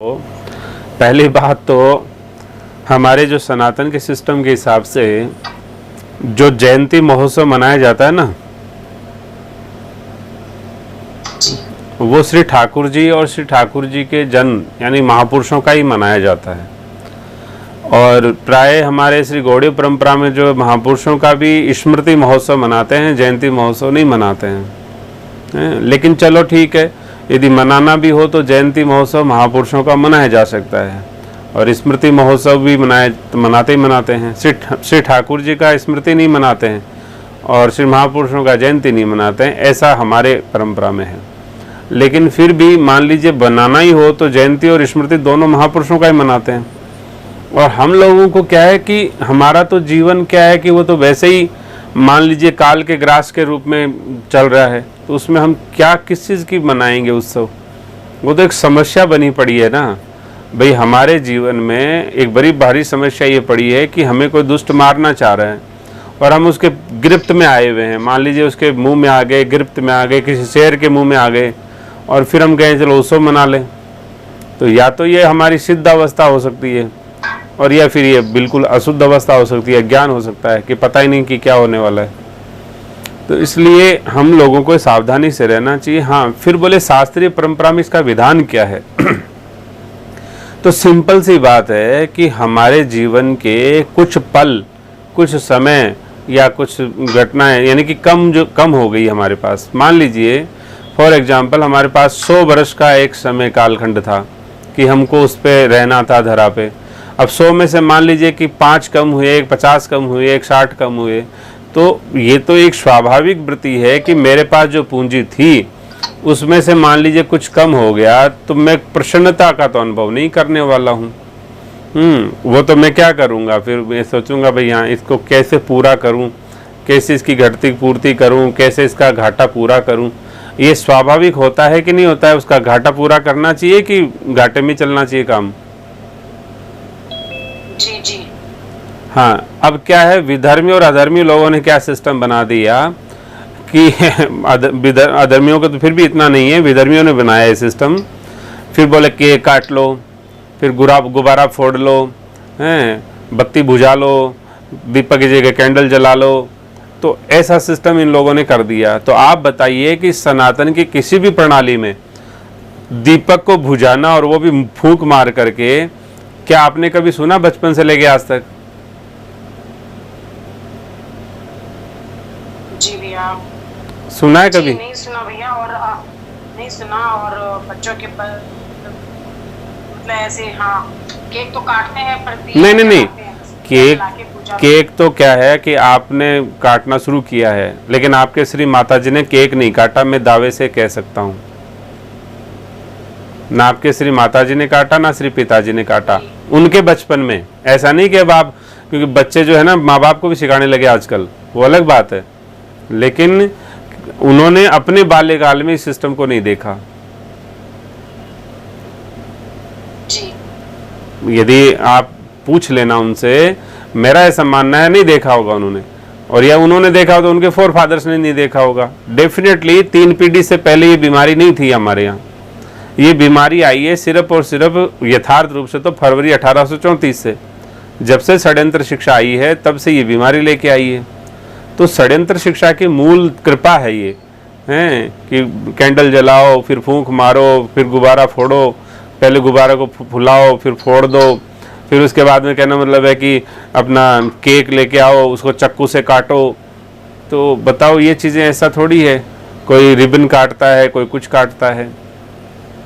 तो पहली बात तो हमारे जो सनातन के सिस्टम के हिसाब से जो जयंती महोत्सव मनाया जाता है ना, वो श्री ठाकुर जी और श्री ठाकुर जी के जन्म यानी महापुरुषों का ही मनाया जाता है। और प्राय हमारे श्री गौड़ीय परंपरा में जो महापुरुषों का भी स्मृति महोत्सव मनाते हैं, जयंती महोत्सव नहीं मनाते हैं। लेकिन चलो ठीक है, यदि मनाना भी हो तो जयंती महोत्सव महापुरुषों का मनाया जा सकता है और स्मृति महोत्सव भी मनाते हैं। श्री ठाकुर जी का स्मृति नहीं मनाते हैं और श्री महापुरुषों का जयंती नहीं मनाते हैं, ऐसा हमारे परंपरा में है। लेकिन फिर भी मान लीजिए बनाना ही हो तो जयंती और स्मृति दोनों महापुरुषों का ही मनाते हैं। और हम लोगों को क्या है कि हमारा तो जीवन क्या है कि वो तो वैसे ही मान लीजिए काल के ग्रास के रूप में चल रहा है, तो उसमें हम क्या किस चीज़ की मनाएंगे उत्सव? वो तो एक समस्या बनी पड़ी है ना भाई। हमारे जीवन में एक बड़ी भारी समस्या ये पड़ी है कि हमें कोई दुष्ट मारना चाह रहा है और हम उसके गिरफ्त में आए हुए हैं। मान लीजिए उसके मुंह में आ गए, गिरफ्त में आ गए, किसी शेर के मुंह में आ गए और फिर हम कहें चलो उत्सव मना लें। तो या तो ये हमारी सिद्ध अवस्था हो सकती है और या फिर ये बिल्कुल अशुद्ध अवस्था हो सकती है, ज्ञान हो सकता है कि पता ही नहीं कि क्या होने वाला है। तो इसलिए हम लोगों को सावधानी से रहना चाहिए। हाँ, फिर बोले शास्त्रीय परंपरा में इसका विधान क्या है? तो सिंपल सी बात है कि हमारे जीवन के कुछ पल, कुछ समय या कुछ घटनाएं यानी कि कम हो गई हमारे पास। मान लीजिए फॉर एग्जाम्पल हमारे पास 100 वर्ष का एक समय कालखंड था कि हमको उस पर रहना था धरा पे। अब 100 में से मान लीजिए कि 5 कम हुए, 50 कम हुए, 60 कम हुए, तो ये तो एक स्वाभाविक वृत्ति है कि मेरे पास जो पूंजी थी उसमें से मान लीजिए कुछ कम हो गया तो मैं प्रसन्नता का तो अनुभव नहीं करने वाला हूँ। वो तो मैं क्या करूँगा? फिर मैं सोचूंगा भाई हाँ, इसको कैसे पूरा करूँ, कैसे इसकी घटती पूर्ति करूँ, कैसे इसका घाटा पूरा करूँ। ये स्वाभाविक होता है कि नहीं होता है? उसका घाटा पूरा करना चाहिए कि घाटे में चलना चाहिए काम? जी जी। हाँ, अब क्या है, विधर्मी और अधर्मी लोगों ने क्या सिस्टम बना दिया कि अधर्मियों को तो फिर भी इतना नहीं है, विधर्मियों ने बनाया है सिस्टम। फिर बोले केक काट लो, फिर गुब्बारा फोड़ लो, हैं, बत्ती बुझा लो, दीपक की जगह कैंडल जला लो। तो ऐसा सिस्टम इन लोगों ने कर दिया। तो आप बताइए कि सनातन की किसी भी प्रणाली में दीपक को बुझाना और वो भी फूंक मार करके, क्या आपने कभी सुना बचपन से लेके आज तक? जी भैया। सुना है कभी? नहीं सुना भैया। और नहीं सुना। और बच्चों के मतलब ऐसे हाँ केक तो काटते हैं पर नहीं, केक तो क्या है कि आपने काटना शुरू किया है, लेकिन आपके श्री माता जी ने केक नहीं काटा, मैं दावे से कह सकता हूँ। ना आपके श्री माता जी ने काटा, ना श्री पिताजी ने काटा उनके बचपन में। ऐसा नहीं कि अब आप, क्योंकि बच्चे जो है ना माँ बाप को भी सिखाने लगे आजकल, वो अलग बात है, लेकिन उन्होंने अपने बाल्यकाल में इस सिस्टम को नहीं देखा। जी। यदि आप पूछ लेना उनसे, मेरा ऐसा मानना है नहीं देखा होगा उन्होंने, और या उन्होंने देखा हो तो उनके फोर फादर्स ने नहीं देखा होगा। डेफिनेटली 3 पीढ़ी से पहले ये बीमारी नहीं थी हमारे यहाँ। ये बीमारी आई है सिर्फ और सिर्फ यथार्थ रूप से तो फरवरी 1834 से, जब से षड्यंत्र शिक्षा आई है तब से ये बीमारी लेके आई है। तो षड्यंत्र शिक्षा की मूल कृपा है ये, हैं कि कैंडल जलाओ, फिर फूंक मारो, फिर गुब्बारा फोड़ो, पहले गुब्बारा को फुलाओ फिर फोड़ दो, फिर उसके बाद में कहना मतलब है कि अपना केक लेके आओ, उसको चाकू से काटो। तो बताओ ये चीज़ें ऐसा थोड़ी है, कोई रिबन काटता है, कोई कुछ काटता है।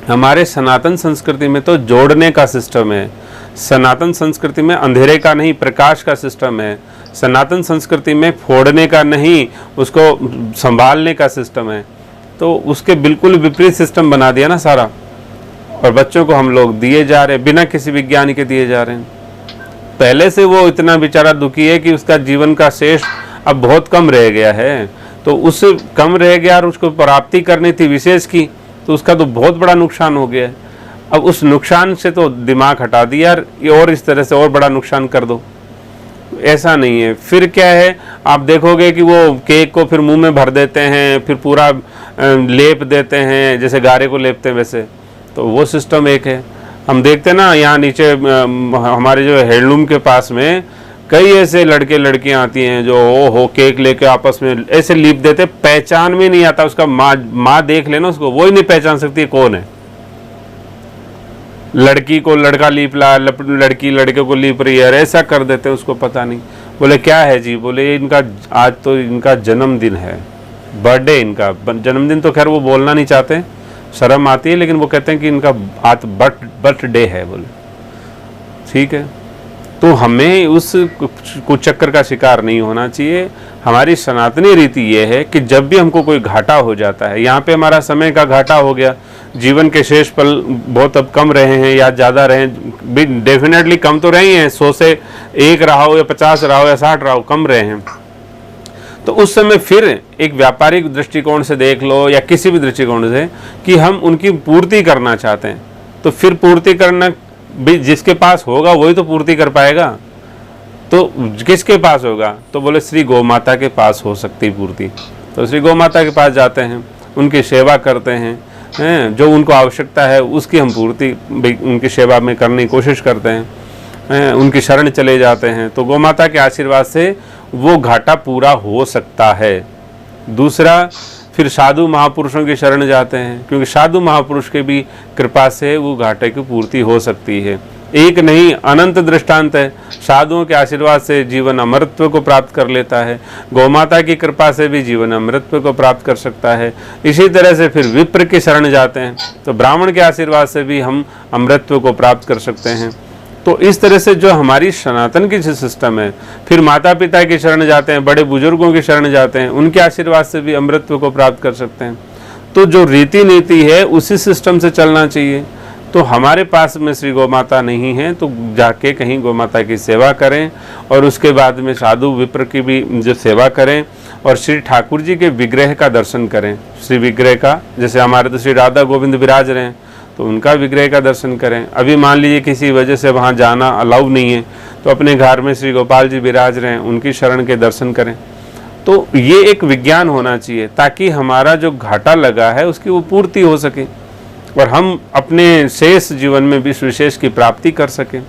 हमारे सनातन संस्कृति में तो जोड़ने का सिस्टम है। सनातन संस्कृति में अंधेरे का नहीं, प्रकाश का सिस्टम है। सनातन संस्कृति में फोड़ने का नहीं, उसको संभालने का सिस्टम है। तो उसके बिल्कुल विपरीत सिस्टम बना दिया ना सारा, और बच्चों को हम लोग दिए जा रहे हैं बिना किसी विज्ञान के दिए जा रहे हैं। पहले से वो इतना बेचारा दुखी है कि उसका जीवन का शेष अब बहुत कम रह गया है। तो उस कम रह गया और उसको प्राप्ति करनी थी विशेष की, तो उसका तो बहुत बड़ा नुकसान हो गया है। अब उस नुकसान से तो दिमाग हटा दिया और इस तरह से और बड़ा नुकसान कर दो, ऐसा नहीं है। फिर क्या है, आप देखोगे कि वो केक को फिर मुंह में भर देते हैं, फिर पूरा लेप देते हैं, जैसे गारे को लेपते हैं वैसे। तो वो सिस्टम एक है। हम देखते हैं ना यहाँ नीचे हमारे जो हैंडलूम के पास में कई ऐसे लड़के लड़कियां आती हैं जो हो केक लेके आपस में ऐसे लीप देते, पहचान में नहीं आता उसका। माँ देख लेना उसको, वो ही नहीं पहचान सकती कौन है। लड़की को लड़का लीप ला, लड़की लड़के को लीप रही है, ऐसा कर देते हैं, उसको पता नहीं। बोले क्या है जी? बोले इनका आज तो इनका जन्मदिन है, बर्थडे इनका। जन्मदिन तो खैर वो बोलना नहीं चाहते, शर्म आती है, लेकिन वो कहते हैं कि इनका आज बर्थडे है। बोले ठीक है, तो हमें उस कुचक्कर का शिकार नहीं होना चाहिए। हमारी सनातनी रीति ये है कि जब भी हमको कोई घाटा हो जाता है, यहाँ पे हमारा समय का घाटा हो गया, जीवन के शेष पल बहुत अब कम रहे हैं या ज़्यादा रहे हैं, डेफिनेटली कम तो रहे हैं, 100 से 1 रहा हो या 50 रहा हो या 60 रहा हो, कम रहे हैं। तो उस समय फिर एक व्यापारिक दृष्टिकोण से देख लो या किसी भी दृष्टिकोण से कि हम उनकी पूर्ति करना चाहते हैं, तो फिर पूर्ति करना भी जिसके पास होगा वही तो पूर्ति कर पाएगा। तो किसके पास होगा? तो बोले श्री गौ माता के पास हो सकती पूर्ति। तो श्री गौ माता के पास जाते हैं, उनकी सेवा करते हैं, जो उनको आवश्यकता है उसकी हम पूर्ति उनकी सेवा में करने की कोशिश करते हैं, उनकी शरण चले जाते हैं। तो गौ माता के आशीर्वाद से वो घाटा पूरा हो सकता है। दूसरा, फिर साधु महापुरुषों की शरण जाते हैं, क्योंकि साधु महापुरुष के भी कृपा से वो घाटे की पूर्ति हो सकती है। एक नहीं, अनंत दृष्टांत है। साधुओं के आशीर्वाद से जीवन अमृतत्व को प्राप्त कर लेता है, गौमाता की कृपा से भी जीवन अमृतत्व को प्राप्त कर सकता है। इसी तरह से फिर विप्र की शरण जाते हैं, तो ब्राह्मण के आशीर्वाद से भी हम अमृतत्व को प्राप्त कर सकते हैं। तो इस तरह से जो हमारी सनातन की जो सिस्टम है, फिर माता पिता की शरण जाते हैं, बड़े बुजुर्गों की शरण जाते हैं, उनके आशीर्वाद से भी अमृतत्व को प्राप्त कर सकते हैं। तो जो रीति नीति है उसी सिस्टम से चलना चाहिए। तो हमारे पास में श्री गौ माता नहीं है तो जाके कहीं गौ माता की सेवा करें, और उसके बाद में साधु विप्र की भी जो सेवा करें, और श्री ठाकुर जी के विग्रह का दर्शन करें। श्री विग्रह का, जैसे हमारे तो श्री राधा गोविंद विराज रहे हैं, तो उनका विग्रह का दर्शन करें। अभी मान लीजिए किसी वजह से वहाँ जाना अलाउ नहीं है, तो अपने घर में श्री गोपाल जी विराज रहे हैं, उनकी शरण के दर्शन करें। तो ये एक विज्ञान होना चाहिए, ताकि हमारा जो घाटा लगा है उसकी वो पूर्ति हो सके, और हम अपने शेष जीवन में विश्व विशेष की प्राप्ति कर सकें।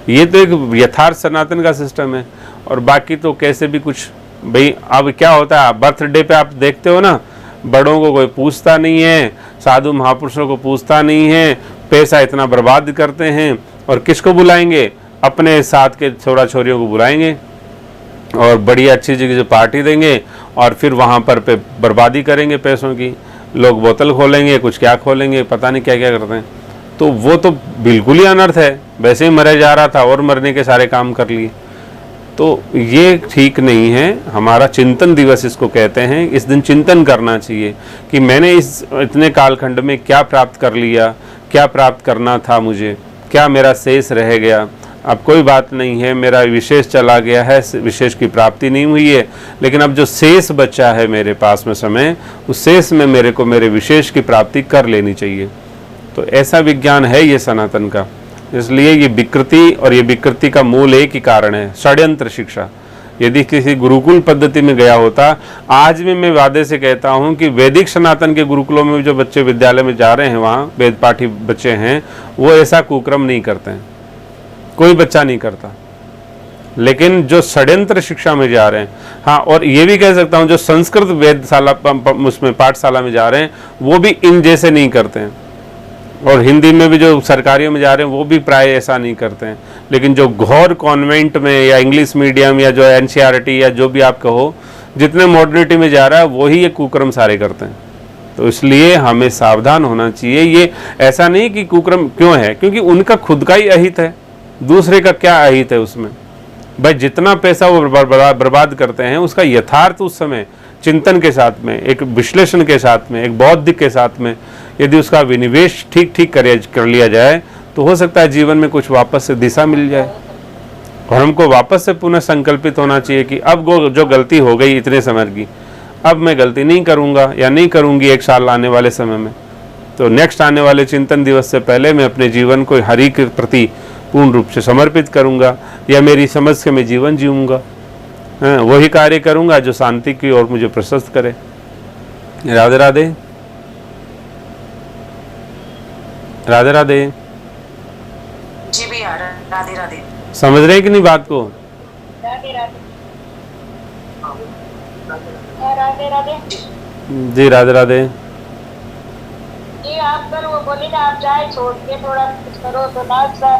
ये तो एक यथार्थ सनातन का सिस्टम है। और बाकी तो कैसे भी कुछ, भाई अब क्या होता है, बर्थडे पे आप देखते हो ना, बड़ों को कोई पूछता नहीं है, साधु महापुरुषों को पूछता नहीं है, पैसा इतना बर्बाद करते हैं, और किसको बुलाएंगे? अपने साथ के छोरा छोरियों को बुलाएंगे और बड़ी अच्छी जगह से पार्टी देंगे, और फिर वहाँ पर पे बर्बादी करेंगे पैसों की। लोग बोतल खोलेंगे, कुछ क्या खोलेंगे, पता नहीं क्या क्या करते हैं। तो वो तो बिल्कुल ही अनर्थ है, वैसे ही मरे जा रहा था और मरने के सारे काम कर लिए। तो ये ठीक नहीं है। हमारा चिंतन दिवस इसको कहते हैं। इस दिन चिंतन करना चाहिए कि मैंने इस इतने कालखंड में क्या प्राप्त कर लिया, क्या प्राप्त करना था मुझे, क्या मेरा शेष रह गया। अब कोई बात नहीं है, मेरा विशेष चला गया है, विशेष की प्राप्ति नहीं हुई है, लेकिन अब जो शेष बचा है मेरे पास में समय, उस शेष में मेरे को मेरे विशेष की प्राप्ति कर लेनी चाहिए। तो ऐसा विज्ञान है ये सनातन का। इसलिए ये विकृति, और ये विकृति का मूल एक ही कारण है, षड्यंत्र शिक्षा। यदि किसी गुरुकुल पद्धति में गया होता, आज भी मैं वादे से कहता हूँ कि वैदिक सनातन के गुरुकुलों में जो बच्चे विद्यालय में जा रहे हैं, वहाँ वेद पाठी बच्चे हैं, वो ऐसा कुक्रम नहीं करते हैं, कोई बच्चा नहीं करता। लेकिन जो षड्यंत्र शिक्षा में जा रहे हैं, हाँ, और ये भी कह सकता हूँ जो संस्कृत वेदशाला उसमें पाठशाला में जा रहे हैं, वो भी इन जैसे नहीं करते हैं। और हिंदी में भी जो सरकारियों में जा रहे हैं वो भी प्राय ऐसा नहीं करते हैं। लेकिन जो घोर कॉन्वेंट में या इंग्लिश मीडियम या जो एनसीईआरटी या जो भी आप कहो, जितने मॉडर्निटी में जा रहा है वही ये कुक्रम सारे करते हैं। तो इसलिए हमें सावधान होना चाहिए। ये ऐसा नहीं कि कुक्रम क्यों है, क्योंकि उनका खुद का ही अहित है, दूसरे का क्या अहित है उसमें। भाई जितना पैसा वो बर्बाद करते हैं, उसका यथार्थ उस समय चिंतन के साथ में, एक विश्लेषण के साथ में, एक बौद्धिक के साथ में यदि उसका विनिवेश ठीक कर लिया जाए, तो हो सकता है जीवन में कुछ वापस से दिशा मिल जाए। और हमको वापस से पुनः संकल्पित होना चाहिए कि अब जो गलती हो गई इतने समय की, अब मैं गलती नहीं करूँगा या नहीं करूँगी एक साल आने वाले समय में। तो नेक्स्ट आने वाले चिंतन दिवस से पहले मैं अपने जीवन को हरि के प्रति पूर्ण रूप से समर्पित करूँगा, या मेरी समझ से मैं जीवन जीऊँगा, वही कार्य करूँगा जो शांति की ओर मुझे प्रशस्त करे। राधे राधे, राधे राधे। जी भैया, राधे राधे। समझ रहे हैं कि नहीं बात को? राधे राधे। राधे राधे। जी राधे राधे। ये आप कल वो बोले ना, आप चाय छोड़ के थोड़ा कुछ करो तो नाश्ता